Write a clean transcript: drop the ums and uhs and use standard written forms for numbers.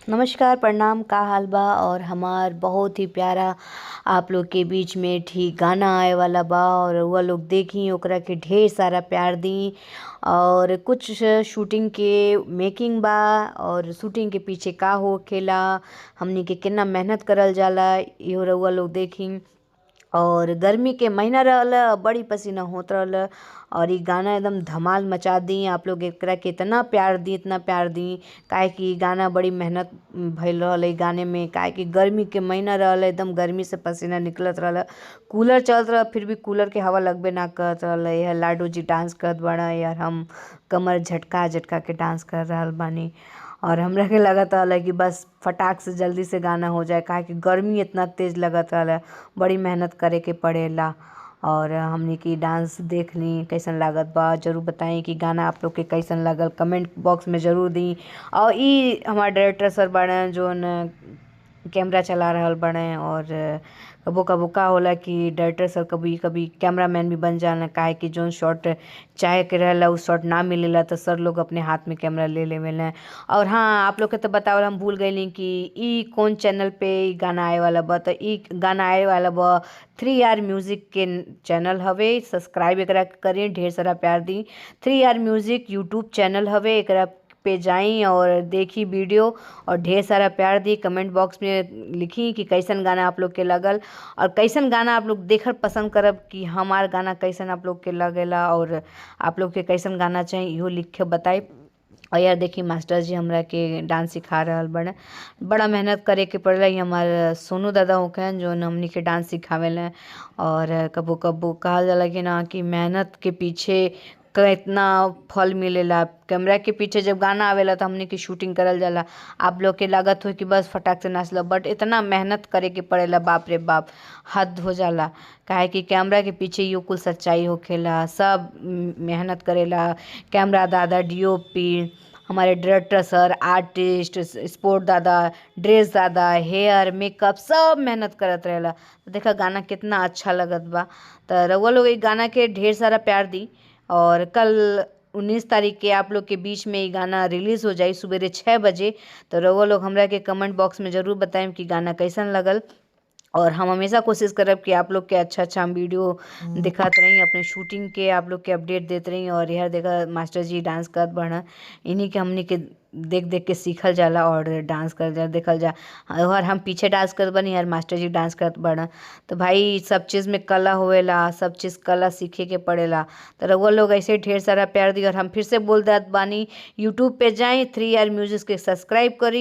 नमस्कार, प्रणाम, का हाल बा। और हमार बहुत ही प्यारा आप लोग के बीच में ठीक गाना आए वाला बा और रउआ लोग देखी ओकरा के ढेर सारा प्यार दी। और कुछ शूटिंग के मेकिंग बा और शूटिंग के पीछे का होखेला, हमनी के कितना मेहनत करल जाला इहो रउआ लोग देखी। और गर्मी के महीना रहल, बड़ी पसीना होत रहल और इ गाना एकदम धमाल मचा दी। आप लोग एकरा के इतना प्यार दी, इतना प्यार दी, काहे कि इ गाना बड़ी मेहनत भइल रहल इ गाने में। काहे कि गर्मी के महीना रहल, एकदम गर्मी से पसीना निकलत रहल। कूलर चलत रहल फिर भी कूलर के हवा लगबे ना करत रहल। यह लाडो जी डांस करत बाड़ा यार, हम कमर झटका झटका के डांस कर रहल बानी। और हमरा के लगत रहल कि बस फटाक से जल्दी से गाना हो जाए, काहे कि गर्मी इतना तेज लगत रहल, बड़ी मेहनत करे के पड़ेला। और हमनी की डांस देख ली कैसन लागत बा, जरूर बताई कि गाना आप लोग के कैसन लागल, कमेंट बॉक्स में जरूर दी। और इ हमार डायरेक्टर सर बाड़े जोन कैमरा चला रहल बाड़े। और कबो कबो का होला कि डायरेक्टर सर कभी कभी कैमरा मैन भी बन जाला, काहे कि जोन शॉट चाहे के रहेला उ शॉट ना मिलेला तो सर लोग अपने हाथ में कैमरा ले लेवेला। और हाँ, आप लोग के तो बतावल हम भूल गईली कि इ कौन चैनल पे इ गाना आए वाला बा। तो इ गाना आए वाला बा 3R म्यूजिक के चैनल हवे। सब्सक्राइब एकरा करी, ढेर सारा प्यार दी। 3R म्यूजिक यूट्यूब चैनल हवे, एकरा पे जाई और देखी वीडियो और ढेर सारा प्यार दी। कमेंट बॉक्स में लिखी कि कैसन गाना आप लोग के लगल और कैसन गाना आप लोग देखल पसंद करब, कि हमार गाना कैसन आप लोग के लगेला और आप लोग के कैसन गाना चाहिए इहो लिख के बताई। और यार देखी मास्टर जी हमरा के डांस सिखा रहल बाड़े, बड़ा मेहनत करे के पड़ेला। इ हमार सोनू दादा होखेन जो हमनी के डांस सिखावेले। और कबो कबो कहल जाला कि ना कि मेहनत के पीछे क इतना फल मिलेला। कैमरा के पीछे जब गाना आवेला तो हमनी की शूटिंग करल जाला, आप लोग के लागत हो कि बस फटाक से नाच लो, बट इतना मेहनत करे के पड़ेला, बाप रे बाप, हद हो जाला। काहे कि कैमरा के पीछे यो कुल सच्चाई होखेला, सब मेहनत करेला। कैमरा दादा, डीओपी, हमारे डायरेक्टर सर, आर्टिस्ट, स्पोर्ट दादा, ड्रेस दादा, हेयर मेकअप, सब मेहनत करत रहेला। तो देखा गाना कितना अच्छा लगत बा। तो रउआ लोग इ गाना के ढेर सारा प्यार दी। और कल 19 तारीख के आप लोग के बीच में इ गाना रिलीज हो जाई सुबेरे 6 बजे। तो रउआ लोग हमरा के कमेंट बॉक्स में जरूर बताएं कि गाना कैसन लगल। और हम हमेशा कोशिश करब कि आप लोग के अच्छा अच्छा हम वीडियो दिखात रही, अपने शूटिंग के आप लोग के अपडेट देते रही। और यह देखा मास्टर जी डांस करत बाड़ा, इन्हीं के हमनी के देख देख के सीखल जाला और डांस कर जा देखल जा। और हम पीछे डांस करत बानी और मास्टर जी डांस करत बाड़ा। तो भाई सब चीज़ में कला होवेला, सब चीज़ कला सीखे के पड़ेला। तो रउआ लोग ऐसे ढेर सारा प्यार दी। और हम फिर से बोल देत बानी, यूट्यूब पे जाई, 3R म्यूजिक के सब्सक्राइब करी।